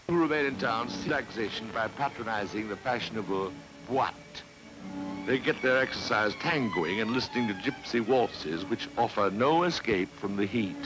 who remain in town seek relaxation by patronizing the fashionable boîte. They get their exercise tangoing and listening to gypsy waltzes which offer no escape from the heat.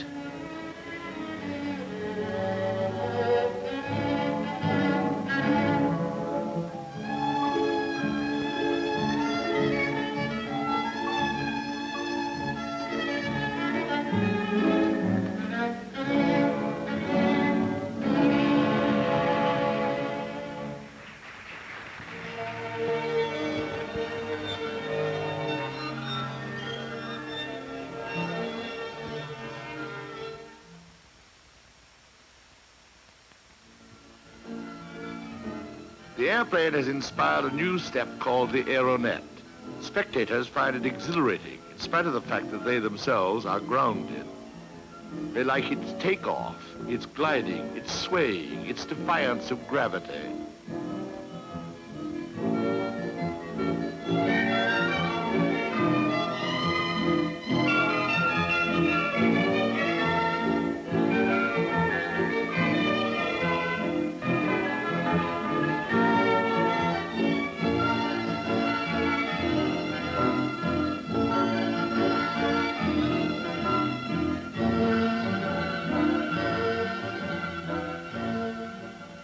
The airplane has inspired a new step called the aeronet. Spectators find it exhilarating, in spite of the fact that they themselves are grounded. They like its takeoff, its gliding, its swaying, its defiance of gravity.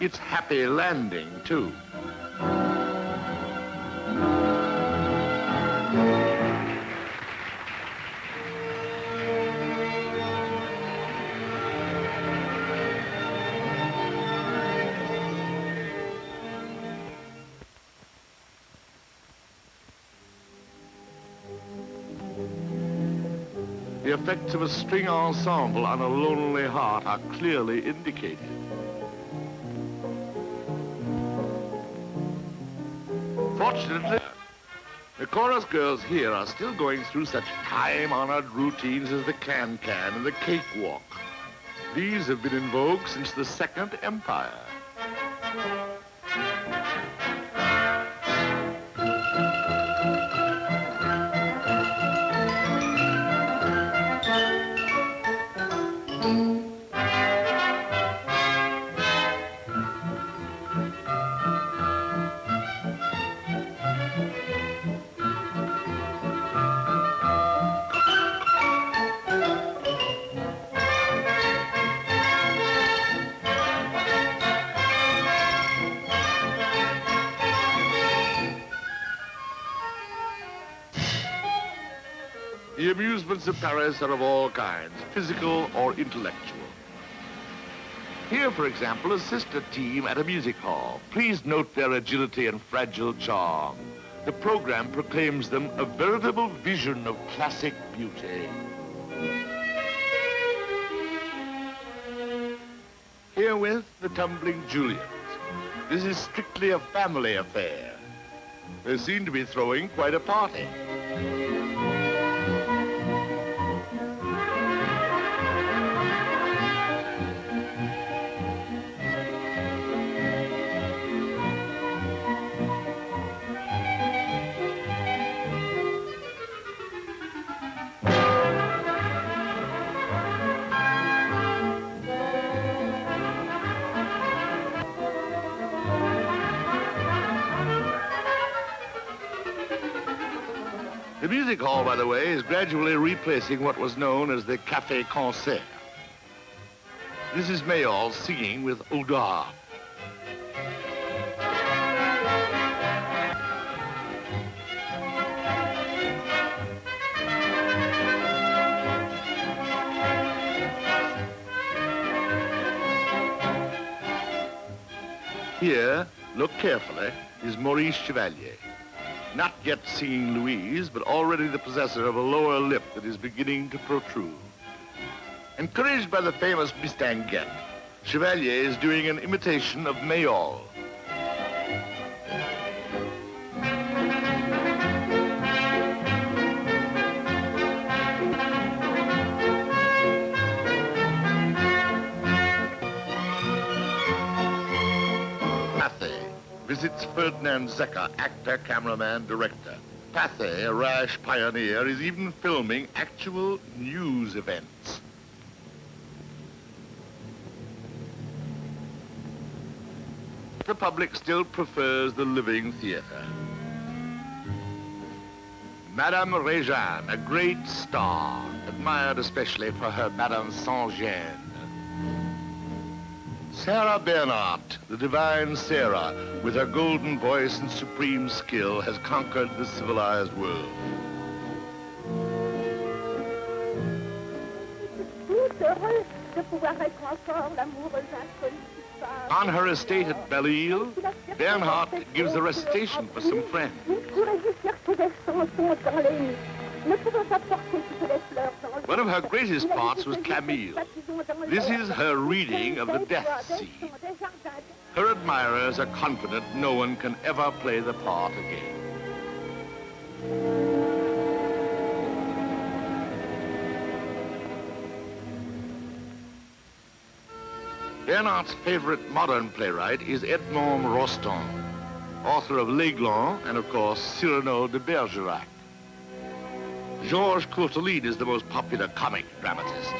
It's happy landing, too. The effects of a string ensemble on a lonely heart are clearly indicated. Fortunately, the chorus girls here are still going through such time-honored routines as the can-can and the cakewalk. These have been in vogue since the Second Empire. The amusements of Paris are of all kinds, physical or intellectual. Here, for example, a sister team at a music hall. Please note their agility and fragile charm. The program proclaims them a veritable vision of classic beauty. Herewith, the Tumbling Juliets. This is strictly a family affair. They seem to be throwing quite a party. The music hall, by the way, is gradually replacing what was known as the Café Concert. This is Mayall singing with Oudard. Here, look carefully, is Maurice Chevalier. Not yet singing Louise, but already the possessor of a lower lip that is beginning to protrude. Encouraged by the famous Mistinguett, Chevalier is doing an imitation of Mayall. Visits Ferdinand Zecker, actor, cameraman, director. Pathé, a rash pioneer, is even filming actual news events. the public still prefers the living theater. Madame Réjeanne, a great star, admired especially for her Madame Sans-Gêne. Sarah Bernhardt, the divine Sarah, with her golden voice and supreme skill, has conquered the civilized world. On her estate at Belle Epoque, Bernhardt gives a recitation for some friends. One of her greatest parts was Camille. This is her reading of the death scene. Her admirers are confident no one can ever play the part again. Bernhardt's favorite modern playwright is Edmond Rostand, author of L'Aiglon and, of course, Cyrano de Bergerac. Georges Courteline is the most popular comic dramatist.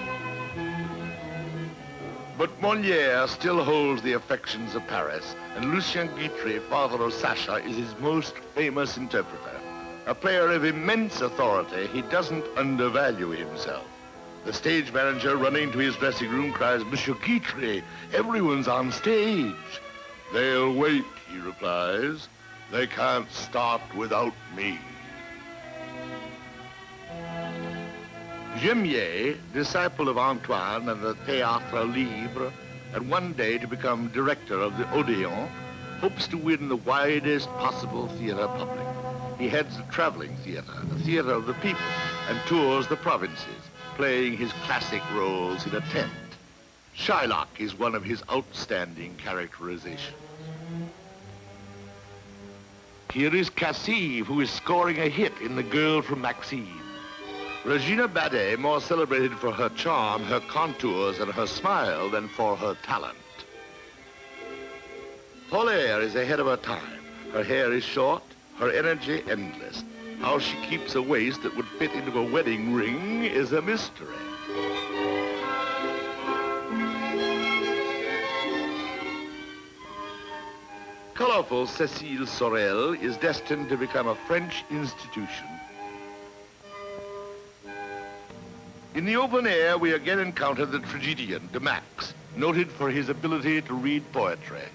But Molière still holds the affections of Paris, and Lucien Guitry, father of Sacha, is his most famous interpreter. A player of immense authority, he doesn't undervalue himself. The stage manager, running to his dressing room, cries, "Monsieur Guitry, everyone's on stage." "They'll wait," he replies. "They can't start without me." Gemier, disciple of Antoine and the Théâtre Libre, and one day to become director of the Odéon, hopes to win the widest possible theater public. He heads a traveling theater, the theater of the people, and tours the provinces, playing his classic roles in a tent. Shylock is one of his outstanding characterizations. Here is Cassive, who is scoring a hit in The Girl from Maxime. Regina Badet, more celebrated for her charm, her contours, and her smile than for her talent. Polaire is ahead of her time. Her hair is short, her energy endless. How she keeps a waist that would fit into a wedding ring is a mystery. Colorful Cécile Sorel is destined to become a French institution. In the open air, we again encounter the tragedian, de Max, noted for his ability to read poetry.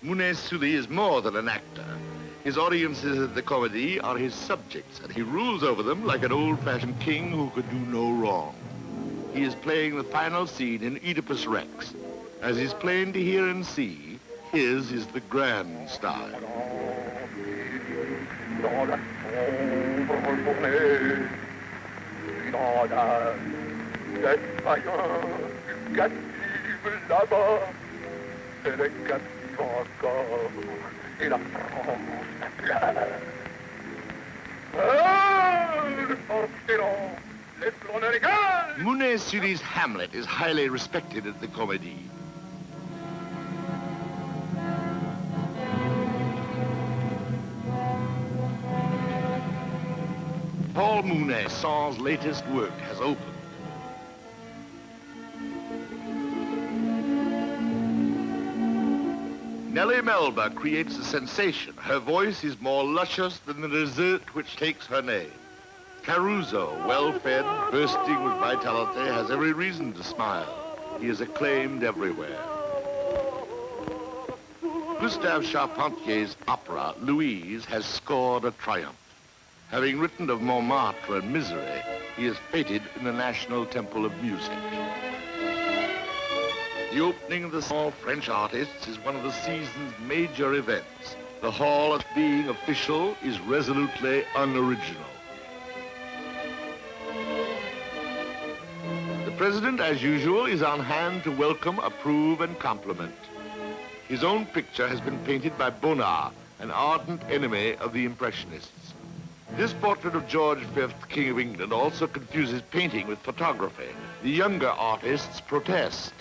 Mounet-Sully is more than an actor. His audiences at the Comédie are his subjects, and he rules over them like an old-fashioned king who could do no wrong. He is playing the final scene in Oedipus Rex. As is plain to hear and see, his is the grand style. Mounet-Sully's Hamlet is highly respected at the Comédie. Paul Mounet-Sans's latest work has opened. Nellie Melba creates a sensation. Her voice is more luscious than the dessert which takes her name. Caruso, well-fed, bursting with vitality, has every reason to smile. He is acclaimed everywhere. Gustave Charpentier's opera, Louise, has scored a triumph. Having written of Montmartre and misery, he is feted in the National Temple of Music. The opening of the small French artists is one of the season's major events. The hall, as being official, is resolutely unoriginal. The president, as usual, is on hand to welcome, approve, and compliment. His own picture has been painted by Bonnard, an ardent enemy of the Impressionists. This portrait of George V, King of England, also confuses painting with photography. The younger artists protest.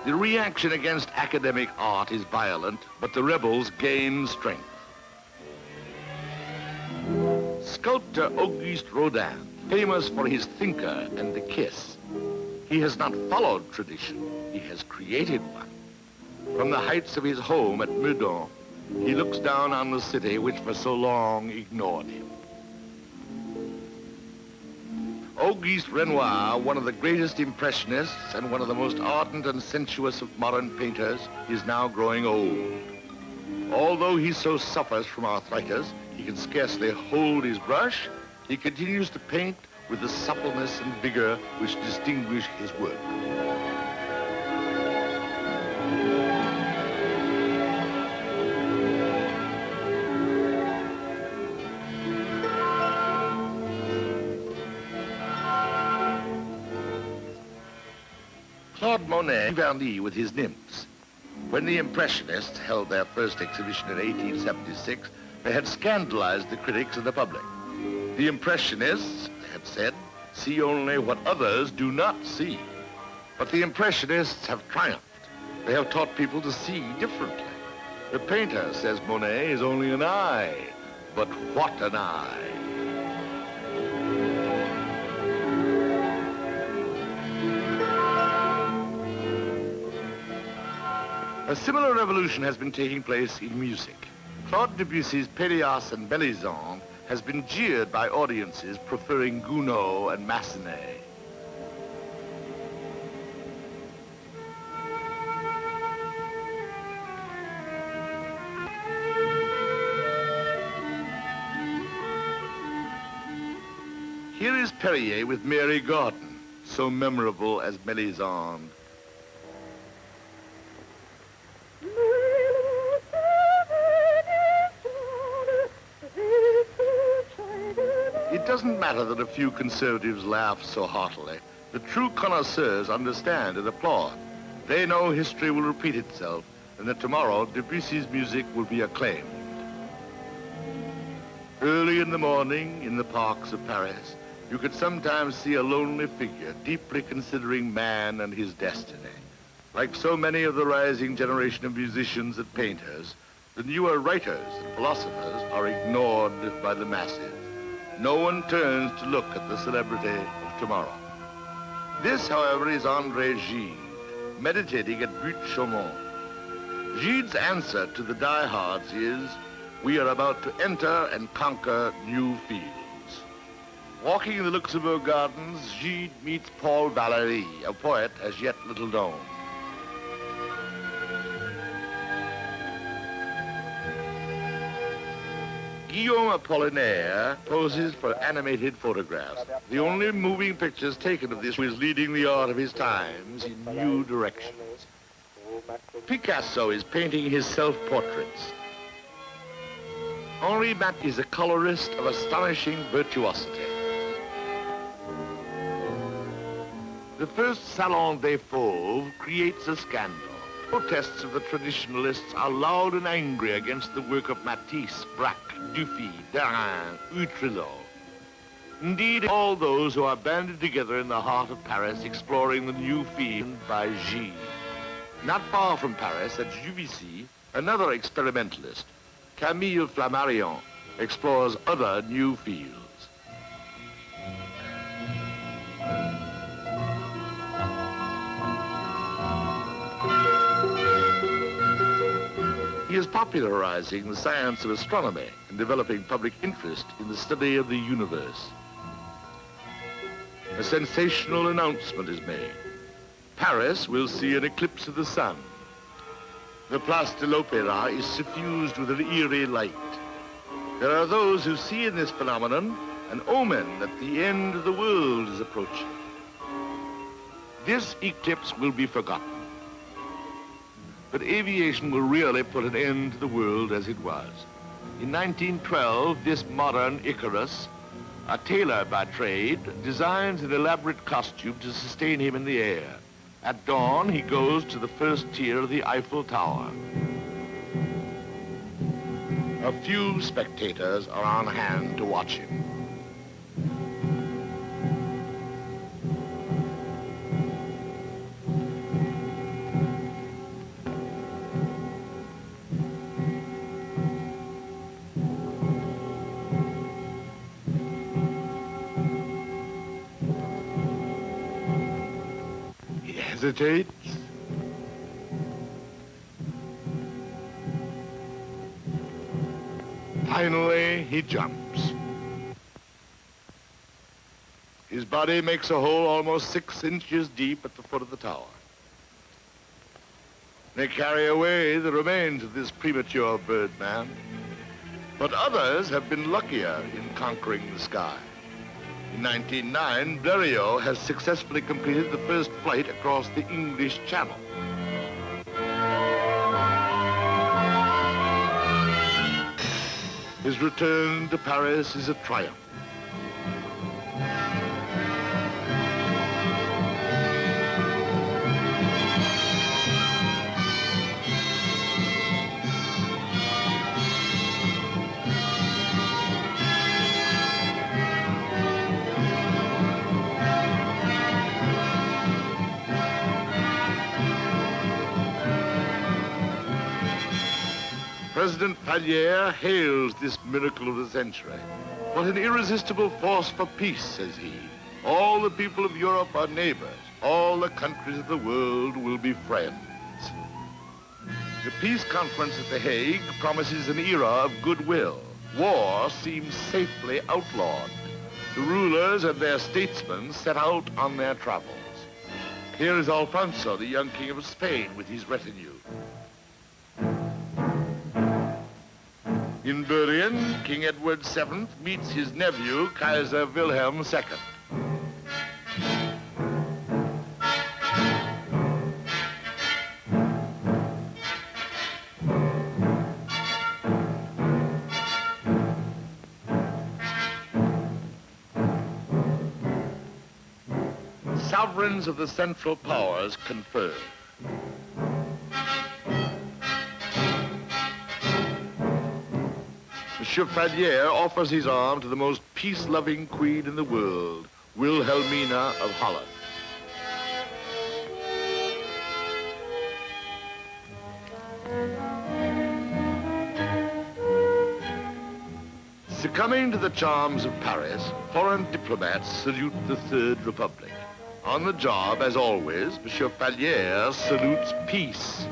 The reaction against academic art is violent, but the rebels gain strength. Sculptor Auguste Rodin, famous for his thinker and the kiss. He has not followed tradition, he has created one. From the heights of his home at Meudon, he looks down on the city which for so long ignored him. Auguste Renoir, one of the greatest impressionists and one of the most ardent and sensuous of modern painters, is now growing old. Although he so suffers from arthritis, he can scarcely hold his brush, he continues to paint with the suppleness and vigor which distinguish his work. Claude Monet Vernis with his nymphs. When the Impressionists held their first exhibition in 1876, they had scandalized the critics and the public. The Impressionists, they had said, see only what others do not see. But the Impressionists have triumphed. They have taught people to see differently. The painter, says Monet, is only an eye, but what an eye. A similar revolution has been taking place in music. Claude Debussy's Pélias and Melisande has been jeered by audiences preferring Gounod and Massenet. Here is Perrier with Mary Gordon, so memorable as Melisande. It doesn't matter that a few conservatives laugh so heartily. The true connoisseurs understand and applaud. They know history will repeat itself and that tomorrow Debussy's music will be acclaimed. Early in the morning, in the parks of Paris, you could sometimes see a lonely figure deeply considering man and his destiny. Like so many of the rising generation of musicians and painters, the newer writers and philosophers are ignored by the masses. No one turns to look at the celebrity of tomorrow. This, however, is André Gide, meditating at Butte-Chaumont. Gide's answer to the diehards is, we are about to enter and conquer new fields. Walking in the Luxembourg Gardens, Gide meets Paul Valéry, a poet as yet little known. Guillaume Apollinaire poses for animated photographs. The only moving pictures taken of this was leading the art of his times in new directions. Picasso is painting his self-portraits. Henri Matisse is a colorist of astonishing virtuosity. The first Salon des Fauves creates a scandal. Protests of the traditionalists are loud and angry against the work of Matisse, Braque, Dufy, Derain, Utrillo. Indeed, all those who are banded together in the heart of Paris exploring the new field by Gide. Not far from Paris, at Juvisy, another experimentalist, Camille Flammarion, explores other new fields. He is popularizing the science of astronomy and developing public interest in the study of the universe. A sensational announcement is made. Paris will see an eclipse of the sun. The Place de l'Opéra is suffused with an eerie light. There are those who see in this phenomenon an omen that the end of the world is approaching. This eclipse will be forgotten. But aviation will really put an end to the world as it was. In 1912, this modern Icarus, a tailor by trade, designs an elaborate costume to sustain him in the air. At dawn, he goes to the first tier of the Eiffel Tower. A few spectators are on hand to watch him. hesitates. Finally, he jumps. His body makes a hole almost 6 inches deep at the foot of the tower. They carry away the remains of this premature birdman. But others have been luckier in conquering the sky. In 1909, Blériot has successfully completed the first flight across the English Channel. His return to Paris is a triumph. President Pallier hails this miracle of the century. What an irresistible force for peace, says he. All the people of Europe are neighbors. All the countries of the world will be friends. The peace conference at The Hague promises an era of goodwill. War seems safely outlawed. The rulers and their statesmen set out on their travels. Here is Alfonso, the young king of Spain, with his retinue. In Berlin, King Edward VII meets his nephew, Kaiser Wilhelm II. Sovereigns of the Central Powers confer. Monsieur Pallier offers his arm to the most peace-loving queen in the world, Wilhelmina of Holland. Succumbing to the charms of Paris, foreign diplomats salute the Third Republic. On the job, as always, Monsieur Pallier salutes peace.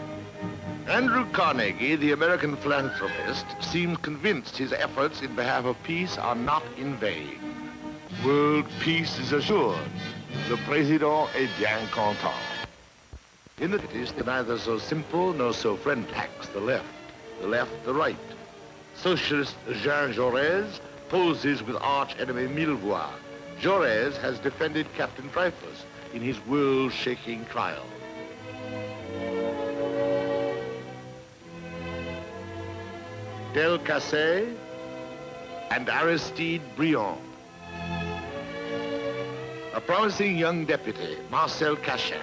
Andrew Carnegie, the American philanthropist, seems convinced his efforts in behalf of peace are not in vain. World peace is assured. Le Président est bien content. In the cities, neither so simple nor so friendly attacks the left, the right. Socialist Jean Jaurès poses with arch-enemy Millevoye. Jaurès has defended Captain Dreyfus in his world-shaking trial. Delcassé and Aristide Briand. A promising young deputy, Marcel Cachin.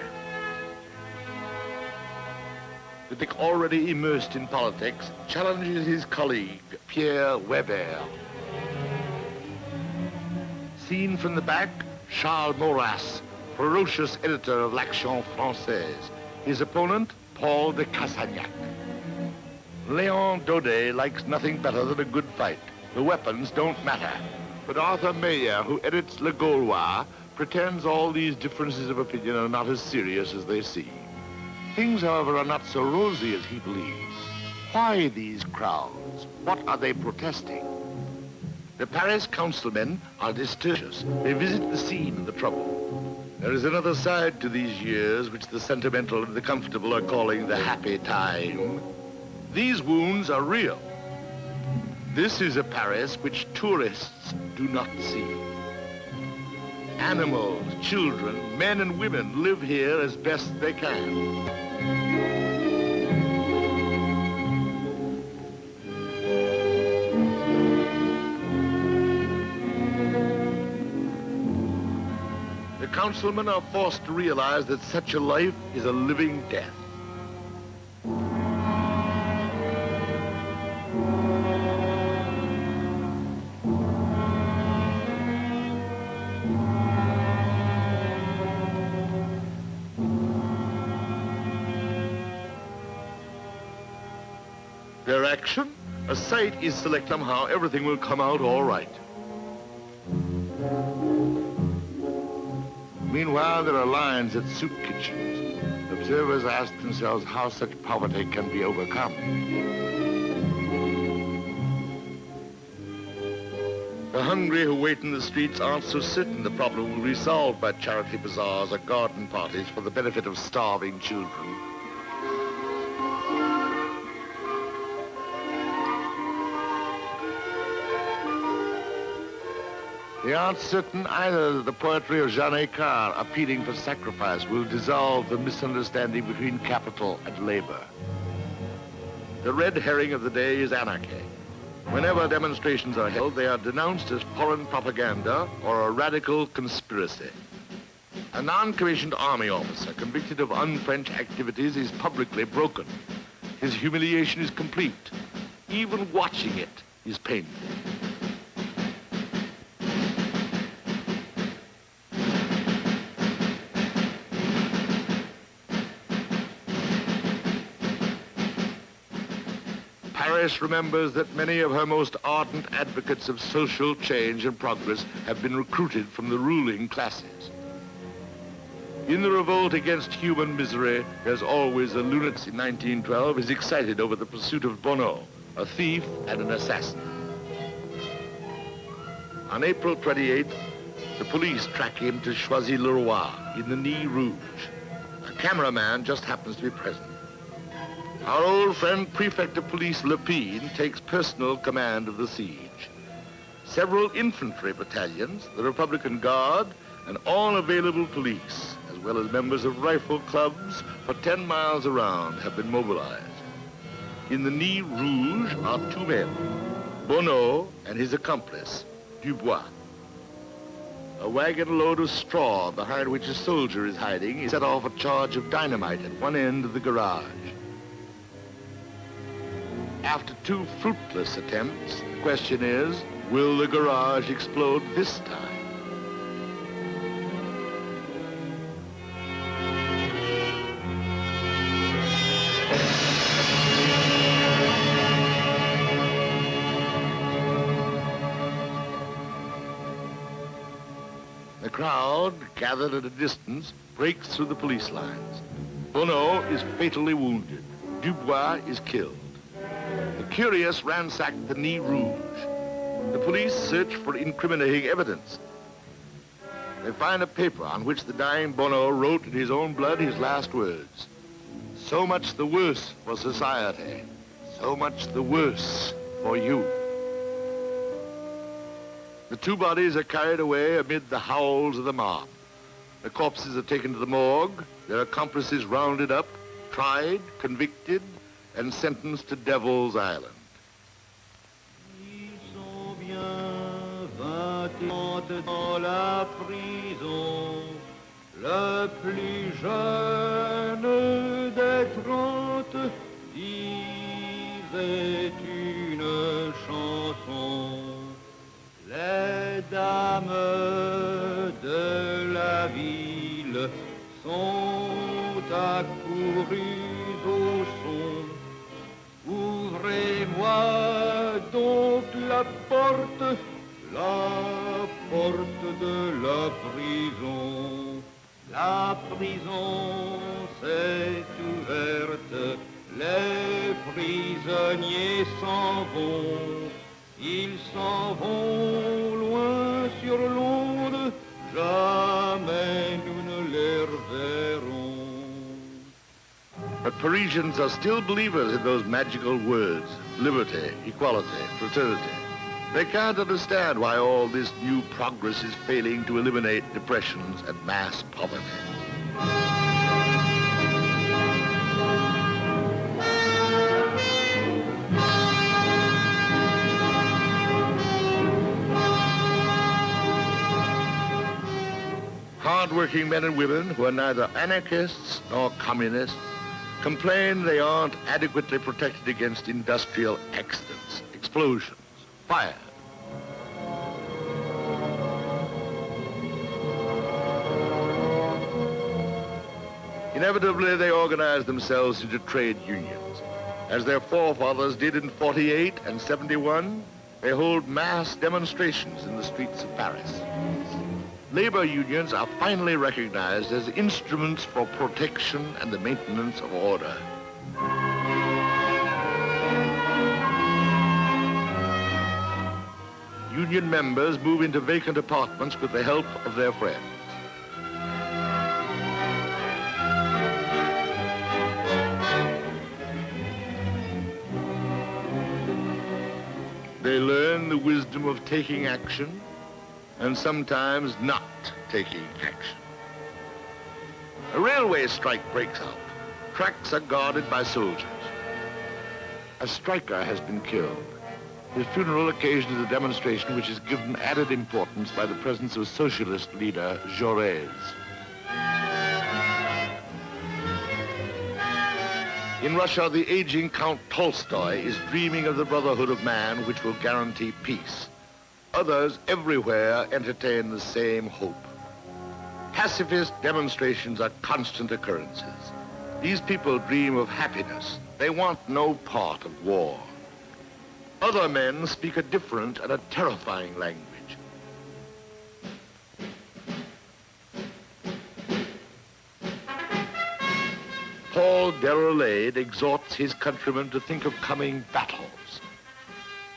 The Dick, already immersed in politics, challenges his colleague, Pierre Weber. Seen from the back, Charles Maurras, ferocious editor of l'Action Française. His opponent, Paul de Cassagnac. Léon Daudet likes nothing better than a good fight. The weapons don't matter. But Arthur Meyer, who edits Le Gaulois, pretends all these differences of opinion are not as serious as they seem. Things, however, are not so rosy as he believes. Why these crowds? What are they protesting? The Paris councilmen are distressed. They visit the scene of the trouble. There is another side to these years which the sentimental and the comfortable are calling the happy time. These wounds are real. This is a Paris which tourists do not see. Animals, children, men and women live here as best they can. The councilmen are forced to realize that such a life is a living death. Their action? A site is selected somehow, everything will come out all right. Meanwhile, there are lines at soup kitchens. Observers ask themselves how such poverty can be overcome. The hungry who wait in the streets aren't so certain the problem will be solved by charity bazaars or garden parties for the benefit of starving children. They aren't certain either that the poetry of Jean Écart appealing for sacrifice will dissolve the misunderstanding between capital and labor. The red herring of the day is anarchy. Whenever demonstrations are held, they are denounced as foreign propaganda or a radical conspiracy. A non-commissioned army officer convicted of un-French activities is publicly broken. His humiliation is complete. Even watching it is painful. Paris remembers that many of her most ardent advocates of social change and progress have been recruited from the ruling classes. In the revolt against human misery, as always, the lunatics in 1912 is excited over the pursuit of Bonneau, a thief and an assassin. On April 28th, the police track him to Choisy-le-Roi in the Nez Rouge. A cameraman just happens to be present. Our old friend, Prefect of Police Lepine, takes personal command of the siege. Several infantry battalions, the Republican Guard, and all available police, as well as members of rifle clubs for 10 miles around, have been mobilized. In the Nez Rouge are two men, Bonneau and his accomplice, Dubois. A wagon load of straw behind which a soldier is hiding is set off a charge of dynamite at one end of the garage. After two fruitless attempts, the question is, will the garage explode this time? The crowd, gathered at a distance, breaks through the police lines. Bonneau is fatally wounded. Dubois is killed. The curious ransack the Nez Rouge. The police search for incriminating evidence. They find a paper on which the dying Bonneau wrote in his own blood his last words. So much the worse for society. So much the worse for you. The two bodies are carried away amid the howls of the mob. The corpses are taken to the morgue, their accomplices rounded up, tried, convicted, and sentenced to Devil's Island. Ils sont bien 20 dans la prison, le plus jeune des 30 disait une chanson. Les dames de la ville sont accourues au son. Ouvrez-moi donc la porte de la prison. La prison s'est ouverte, les prisonniers s'en vont. Ils s'en vont loin sur l'onde, jamais nous ne les reverrons. But Parisians are still believers in those magical words, liberty, equality, fraternity. They can't understand why all this new progress is failing to eliminate depressions and mass poverty. Hard-working men and women who are neither anarchists nor communists complain they aren't adequately protected against industrial accidents, explosions, fire. Inevitably, they organize themselves into trade unions. As their forefathers did in 48 and 71, They hold mass demonstrations in the streets of Paris. Labor unions are finally recognized as instruments for protection and the maintenance of order. Union members move into vacant apartments with the help of their friends. They learn the wisdom of taking action and sometimes not taking action. A railway strike breaks out. Tracks are guarded by soldiers. A striker has been killed. His funeral occasions a demonstration which is given added importance by the presence of socialist leader Jaurès. In Russia, the aging Count Tolstoy is dreaming of the brotherhood of man which will guarantee peace. Others everywhere entertain the same hope. Pacifist demonstrations are constant occurrences. These people dream of happiness. They want no part of war. Other men speak a different and a terrifying language. Paul Déroulède exhorts his countrymen to think of coming battles.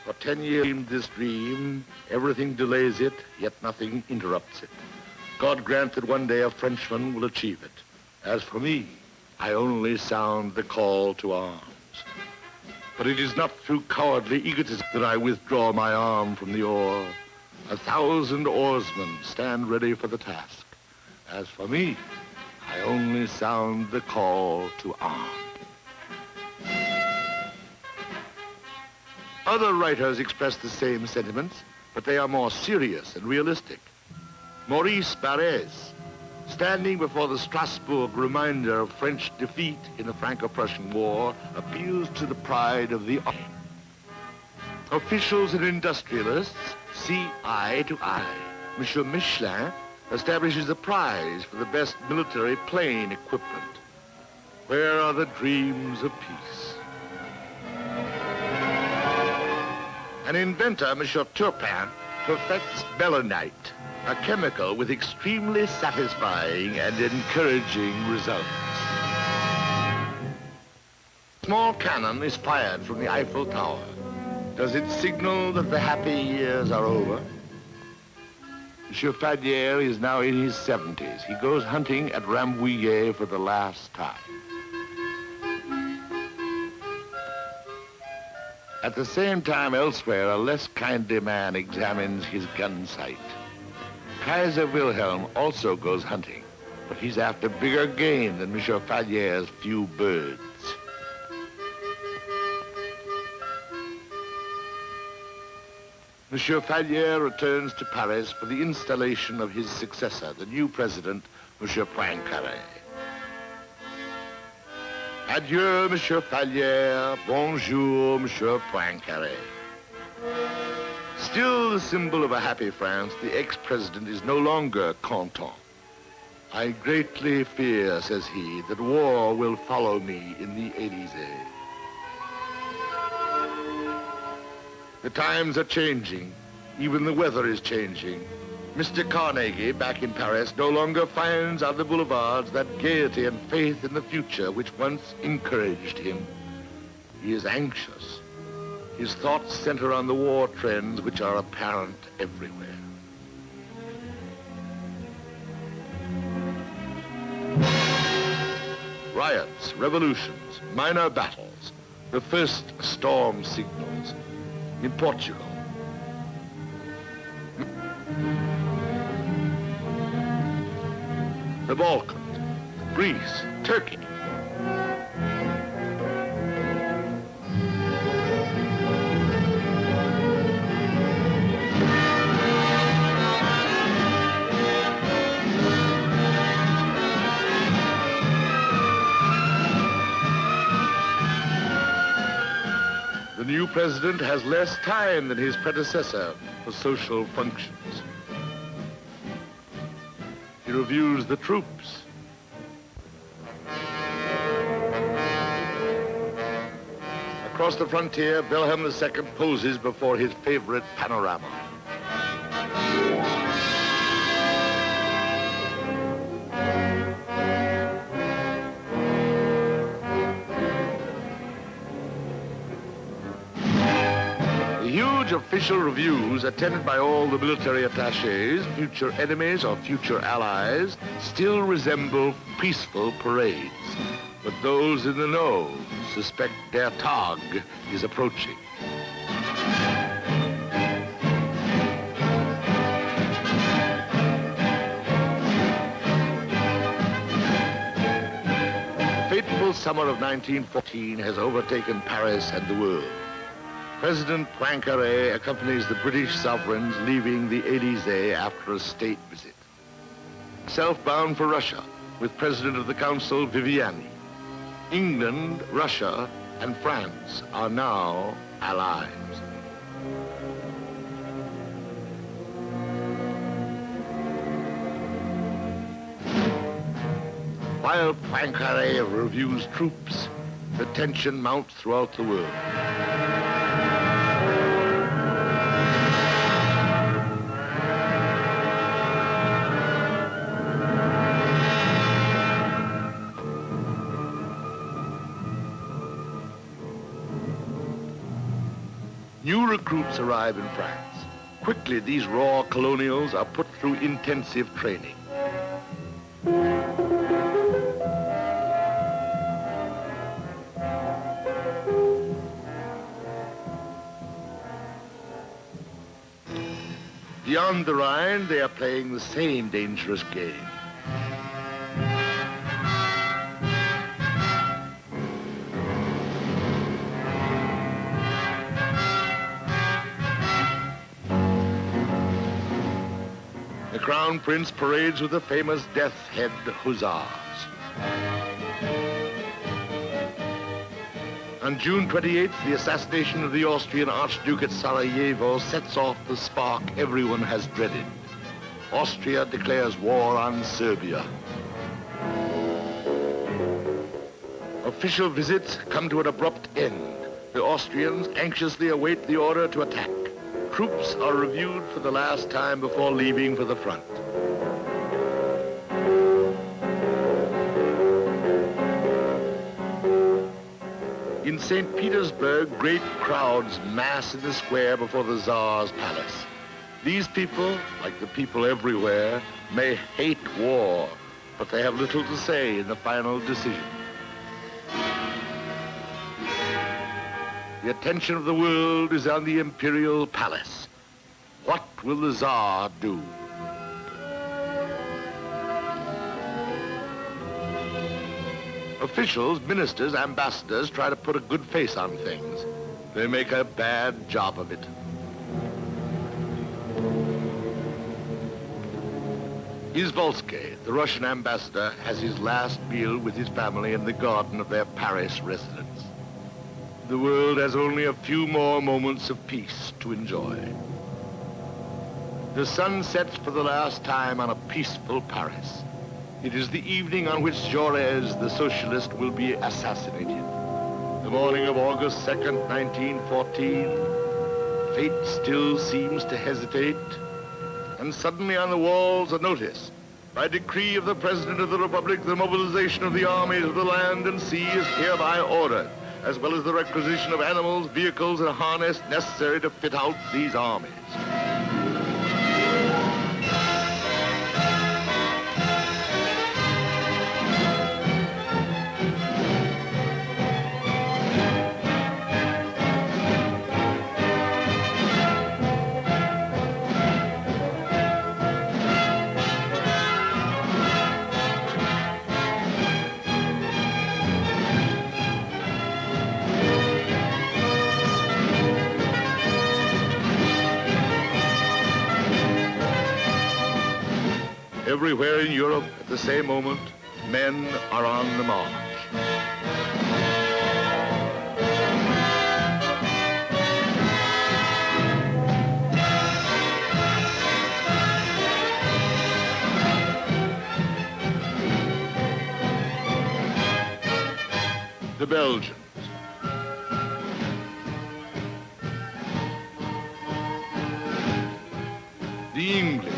For 10 years, he dreamed this dream. Everything delays it, yet nothing interrupts it. God grant that one day a Frenchman will achieve it. As for me, I only sound the call to arms. But it is not through cowardly egotism that I withdraw my arm from the oar. 1,000 oarsmen stand ready for the task. As for me, I only sound the call to arms. Other writers express the same sentiments, but they are more serious and realistic. Maurice Barrès, standing before the Strasbourg reminder of French defeat in the Franco-Prussian War, appeals to the pride of the army. Officials and industrialists see eye to eye. Monsieur Michelin establishes a prize for the best military plane equipment. Where are the dreams of peace? An inventor, Monsieur Turpin, perfects belenite, a chemical with extremely satisfying and encouraging results. A small cannon is fired from the Eiffel Tower. Does it signal that the happy years are over? Monsieur Fadier is now in his 70s. He goes hunting at Rambouillet for the last time. At the same time, elsewhere, a less kindly man examines his gun sight. Kaiser Wilhelm also goes hunting, but he's after bigger game than Monsieur Fadier's few birds. Monsieur Fadier returns to Paris for the installation of his successor, the new president, Monsieur Poincaré. Adieu, Monsieur Fadier. Bonjour, Monsieur Poincaré. Still the symbol of a happy France, the ex-president is no longer content. I greatly fear, says he, that war will follow me in the Élysée. The times are changing. Even the weather is changing. Mr. Carnegie, back in Paris, no longer finds on the boulevards that gaiety and faith in the future which once encouraged him. He is anxious. His thoughts center on the war trends which are apparent everywhere. Riots, revolutions, minor battles, the first storm signals in Portugal. The Balkans, Greece, Turkey. The new president has less time than his predecessor for social functions. He reviews the troops. A Across the frontier, Wilhelm II poses before his favorite panorama. The huge official reviews attended by all the military attachés, future enemies or future allies, still resemble peaceful parades. But those in the know suspect their Tag is approaching. The fateful summer of 1914 has overtaken Paris and the world. President Poincaré accompanies the British sovereigns leaving the Élysée after a state visit. Self-bound for Russia with President of the Council Viviani. England, Russia, and France are now allies. While Poincaré reviews troops, the tension mounts throughout the world. New recruits arrive in France. Quickly, these raw colonials are put through intensive training. Beyond the Rhine, they are playing the same dangerous game. The Crown Prince parades with the famous Death Head Hussars. On June 28th, the assassination of the Austrian Archduke at Sarajevo sets off the spark everyone has dreaded. Austria declares war on Serbia. Official visits come to an abrupt end. The Austrians anxiously await the order to attack. Troops are reviewed for the last time before leaving for the front. In St. Petersburg, great crowds mass in the square before the Tsar's palace. These people, like the people everywhere, may hate war, but they have little to say in the final decision. The attention of the world is on the imperial palace. What will the Tsar do? Officials, ministers, ambassadors try to put a good face on things. They make a bad job of it. Izvolsky, the Russian ambassador, has his last meal with his family in the garden of their Paris residence. The world has only a few more moments of peace to enjoy. The sun sets for the last time on a peaceful Paris. It is the evening on which Jaurès, the socialist, will be assassinated. The morning of August 2nd, 1914, fate still seems to hesitate, and suddenly on the walls a notice. By decree of the President of the Republic, the mobilization of the armies of the land and sea is hereby ordered, as well as the requisition of animals, vehicles, and harness necessary to fit out these armies. Everywhere in Europe, at the same moment, men are on the march. The Belgians. Kingsley.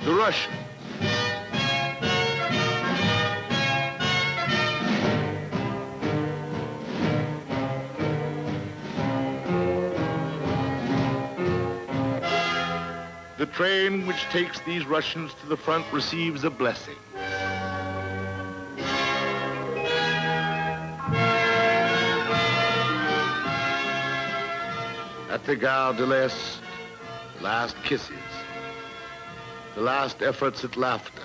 The Russians. The train which takes these Russians to the front receives a blessing. At the Gare de l'Est, the last kisses, the last efforts at laughter,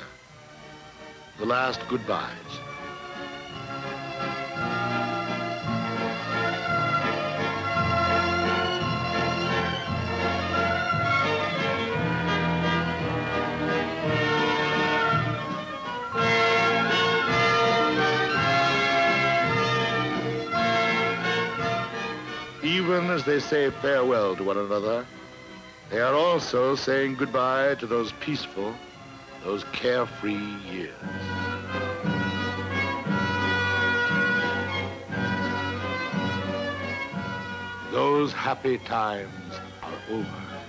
the last goodbyes. Even as they say farewell to one another, they are also saying goodbye to those peaceful, those carefree years. Those happy times are over.